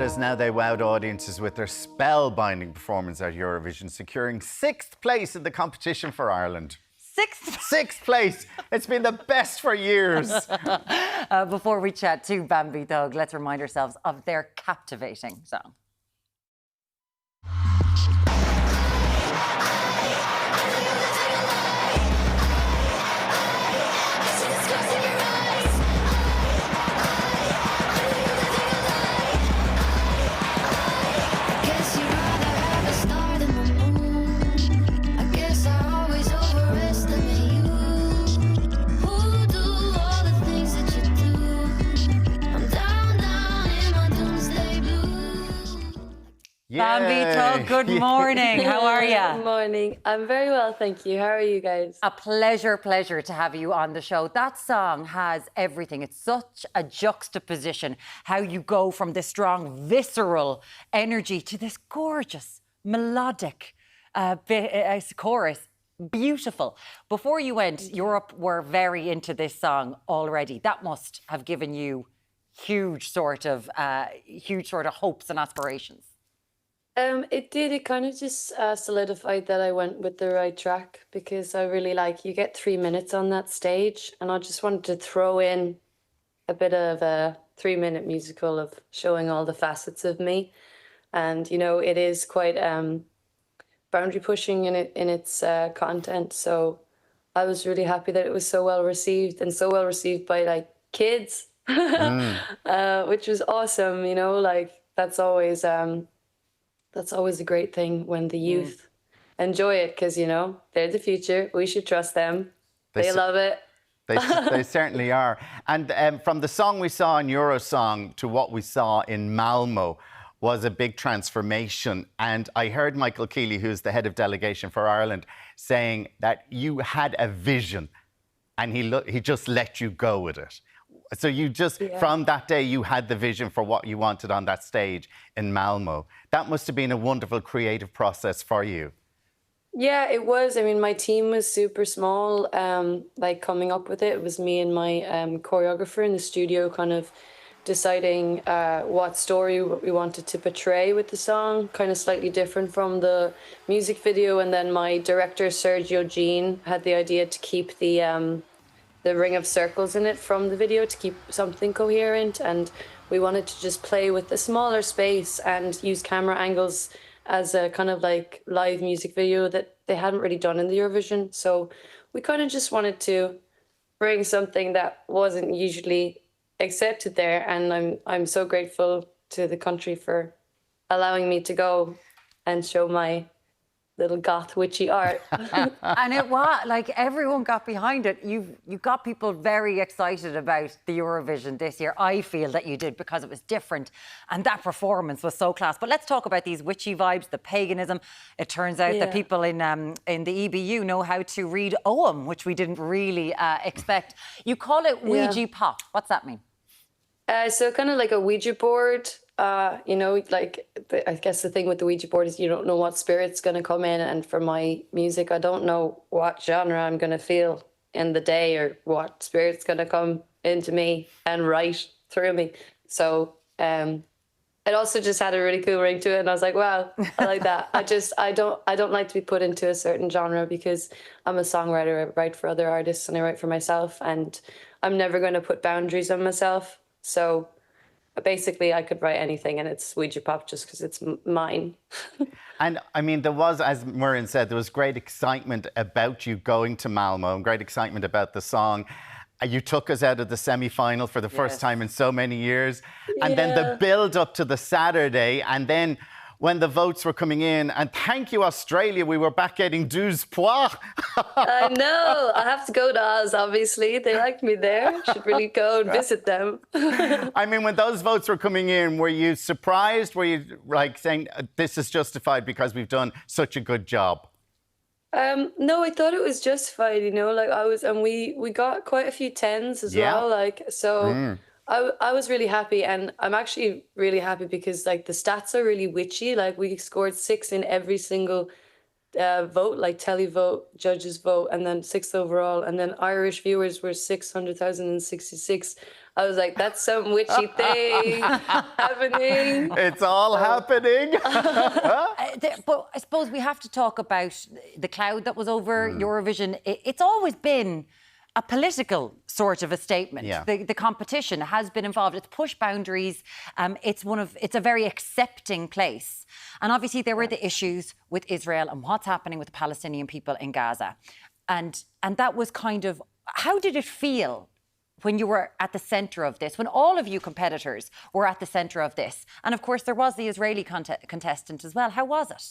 As now they wowed audiences with their spellbinding performance at Eurovision, securing 6th place in the competition for Ireland. Sixth place. It's been the best for years. Before we chat to Bambie Thug, let's remind ourselves of their captivating song. Bambie Thug, good morning. How are you? Good morning. I'm very well, thank you. How are you guys? A pleasure to have you on the show. That song has everything. It's such a juxtaposition, how you go from this strong, visceral energy to this gorgeous, melodic chorus. Beautiful. Before you went, Europe were very into this song already. That must have given you huge sort of hopes and aspirations. It did. It kind of just solidified that I went with the right track, because I really you get 3 minutes on that stage, and I just wanted to throw in a bit of a 3-minute musical of showing all the facets of me. And, you know, it is quite boundary pushing in its content. So I was really happy that it was so well received, and so well received by kids, which was awesome. You know, that's always a great thing when the youth enjoy it, because, you know, they're the future. We should trust them. They love it. They certainly are. And from the song we saw in Eurosong to what we saw in Malmo was a big transformation. And I heard Michael Keeley, who's the head of delegation for Ireland, saying that you had a vision and he just let you go with it. So you just, from that day, you had the vision for what you wanted on that stage in Malmo. That must have been a wonderful creative process for you. Yeah, it was. I mean, my team was super small, coming up with it. It was me and my choreographer in the studio kind of deciding what story we wanted to portray with the song, kind of slightly different from the music video. And then my director, Sergio Jean, had the idea to keep the ring of circles in it from the video to keep something coherent, and we wanted to just play with the smaller space and use camera angles as a kind of live music video that they hadn't really done in the Eurovision. So we kind of just wanted to bring something that wasn't usually accepted there, and I'm so grateful to the country for allowing me to go and show my little goth witchy art. And it was everyone got behind it. You got people very excited about the Eurovision this year. I feel that you did, because it was different and that performance was so class. But let's talk about these witchy vibes, the paganism. It turns out that people in the EBU know how to read Ogham, which we didn't really expect. You call it Ouija pop. What's that mean? So kind of like a Ouija board. You know, I guess the thing with the Ouija board is you don't know what spirit's going to come in. And for my music, I don't know what genre I'm going to feel in the day, or what spirit's going to come into me and write through me. So it also just had a really cool ring to it. And I was like, wow, I like that. I don't like to be put into a certain genre, because I'm a songwriter. I write for other artists and I write for myself. And I'm never going to put boundaries on myself. So basically, I could write anything, and it's Ouija pop just because it's mine. And I mean, there was, as Muireann said, there was great excitement about you going to Malmo, and great excitement about the song. You took us out of the semi-final for the first time in so many years. And then the build up to the Saturday, and then when the votes were coming in, and thank you, Australia, we were back getting 12 points. I know. I have to go to Oz, obviously. They liked me there. Should really go and visit them. I mean, when those votes were coming in, were you surprised? Were you saying, this is justified because we've done such a good job? No, I thought it was justified, you know, and we got quite a few 10s as well, so I was really happy, and I'm actually really happy because the stats are really witchy. We scored 6 in every single vote, like televote, judges vote, and then 6th overall, and then Irish viewers were 600,066. I was like, that's some witchy thing happening. It's all happening. But I suppose we have to talk about the cloud that was over Eurovision. It's always been a political sort of a statement. Yeah. The competition has been involved. It's pushed boundaries. It's a very accepting place. And obviously there were the issues with Israel and what's happening with the Palestinian people in Gaza. And that was kind of, how did it feel when you were at the centre of this, when all of you competitors were at the centre of this? And of course there was the Israeli contestant as well. How was it?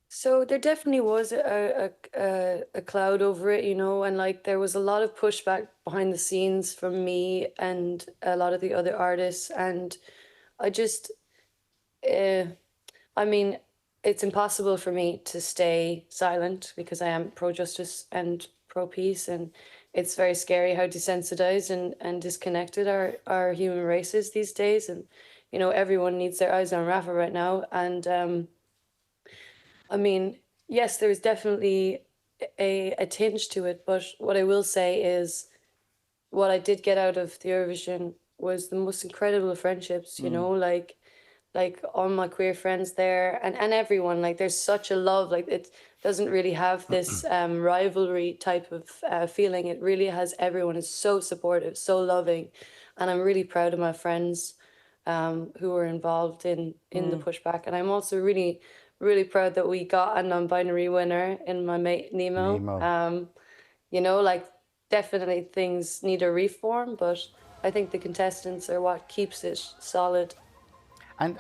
So there definitely was a cloud over it, you know, and like there was a lot of pushback behind the scenes from me and a lot of the other artists. And I just, I mean, it's impossible for me to stay silent because I am pro-justice and pro-peace, and it's very scary how desensitized and disconnected our human race is these days. And, you know, everyone needs their eyes on Rafa right now. And I mean, yes, there's definitely a tinge to it, but what I will say is what I did get out of the Eurovision was the most incredible friendships, you know, like all my queer friends there and everyone, like there's such a love, like it doesn't really have this rivalry type of feeling. It really has, everyone is so supportive, so loving. And I'm really proud of my friends who were involved in the pushback. And I'm also really proud that we got a non-binary winner in my mate Nemo. You know, like definitely things need a reform, but I think the contestants are what keeps it solid. And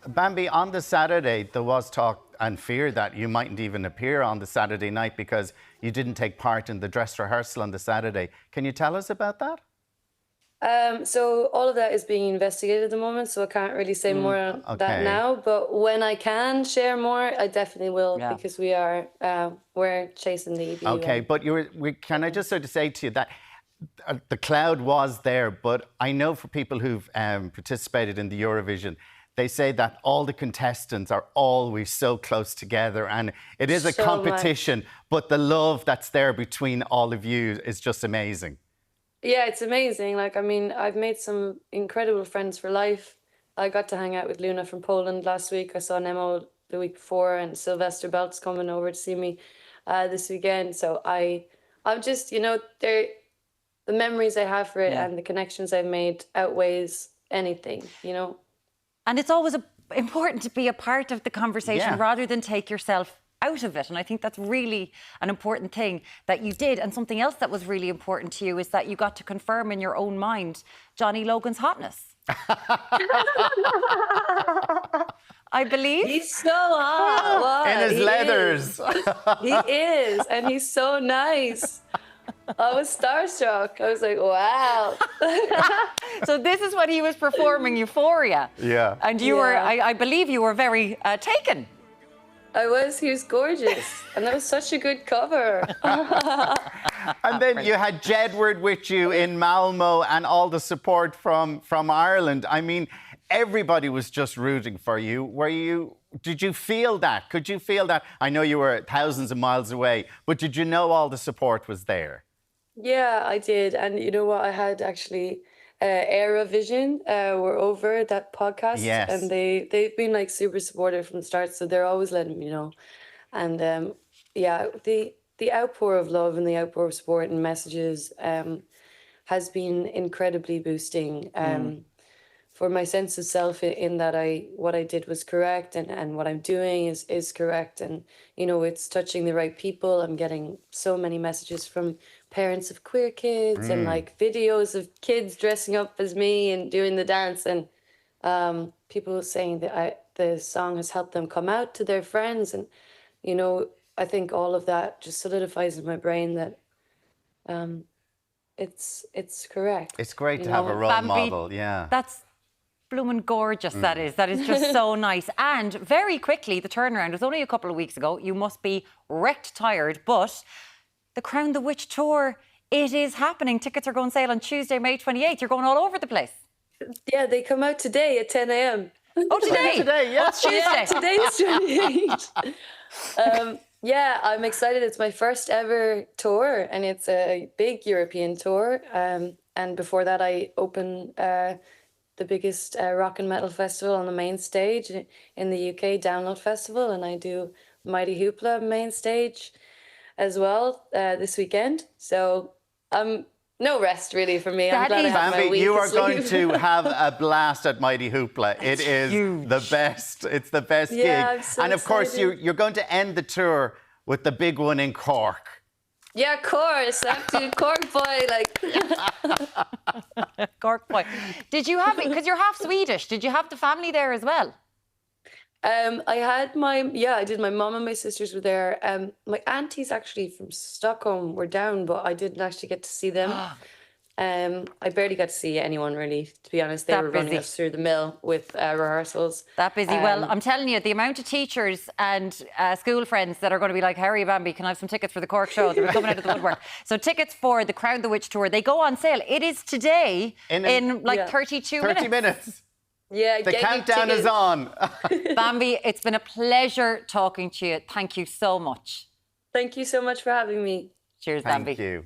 Bambie, on the Saturday, there was talk and fear that you mightn't even appear on the Saturday night because you didn't take part in the dress rehearsal on the Saturday. Can you tell us about that? So all of that is being investigated at the moment, so I can't really say more on that now. But when I can share more, I definitely will, because we're chasing the EBU. Okay, but can I just sort of say to you that the cloud was there, but I know for people who've participated in the Eurovision, they say that all the contestants are always so close together, and it is a competition, but the love that's there between all of you is just amazing. Yeah, it's amazing. Like, I mean, I've made some incredible friends for life. I got to hang out with Luna from Poland last week. I saw Nemo the week before, and Sylvester Belt's coming over to see me this weekend. So I'm just, you know, the memories I have for it and the connections I've made outweighs anything, you know. And it's always important to be a part of the conversation rather than take yourself out of it. And I think that's really an important thing that you did. And something else that was really important to you is that you got to confirm in your own mind Johnny Logan's hotness. I believe. He's so hot. In his leathers. He is. And he's so nice. I was starstruck. I was like, wow. So this is when he was performing Euphoria. Yeah. And you were, I believe you were very taken. He was gorgeous. And that was such a good cover. And then you had Jedward with you in Malmo and all the support from Ireland. I mean, everybody was just rooting for you. Did you feel that? Could you feel that? I know you were thousands of miles away, but did you know all the support was there? Yeah, I did. And you know what? I had actually Eurovision were over that podcast, and they've been like super supportive from the start, so they're always letting me know. And the outpour of love and the outpour of support and messages has been incredibly boosting for my sense of self, in that what I did was correct, and what I'm doing is correct, and you know, it's touching the right people. I'm getting so many messages from parents of queer kids and like videos of kids dressing up as me and doing the dance, and people saying that the song has helped them come out to their friends. And you know, I think all of that just solidifies in my brain that it's correct. It's great to have a role model. That's blooming gorgeous. That is just so nice. And very quickly, the turnaround was only a couple of weeks ago. You must be wrecked tired, but the Crown the Witch tour, it is happening. Tickets are going sale on Tuesday, May 28th. You're going all over the place. Yeah, they come out today at 10 a.m. Oh, today? Today, yeah. Oh, Tuesday. Yeah, today's 28. Yeah, I'm excited. It's my first ever tour, and it's a big European tour. And before that, I open the biggest rock and metal festival on the main stage in the UK, Download Festival, and I do Mighty Hoopla main stage as well this weekend. So no rest really for me. I'm That glad I is- have my Bambi, week you of are going sleep. to have a blast at Mighty Hoopla. It is huge. the best. It's the best Yeah, gig. I'm so And of course, excited. you're going to end the tour with the big one in Cork. Yeah, of course. I have to Cork boy, like. Cork boy. Did you have, because you're half Swedish, did you have the family there as well? I had I did. My mom and my sisters were there. My aunties actually from Stockholm were down, but I didn't actually get to see them. I barely got to see anyone really, to be honest. They That were running busy. us through the mill with rehearsals. That busy. Well, I'm telling you, the amount of teachers and school friends that are going to be like, Harry Bambi, can I have some tickets for the Cork show? They're coming out of the woodwork. So tickets for the Crown the Witch tour, they go on sale. It is today in 32 minutes. 30 minutes. Yeah, The get your countdown tickets. is on. Bambi, it's been a pleasure talking to you. Thank you so much. Thank you so much for having me. Cheers, Thank Bambi. you.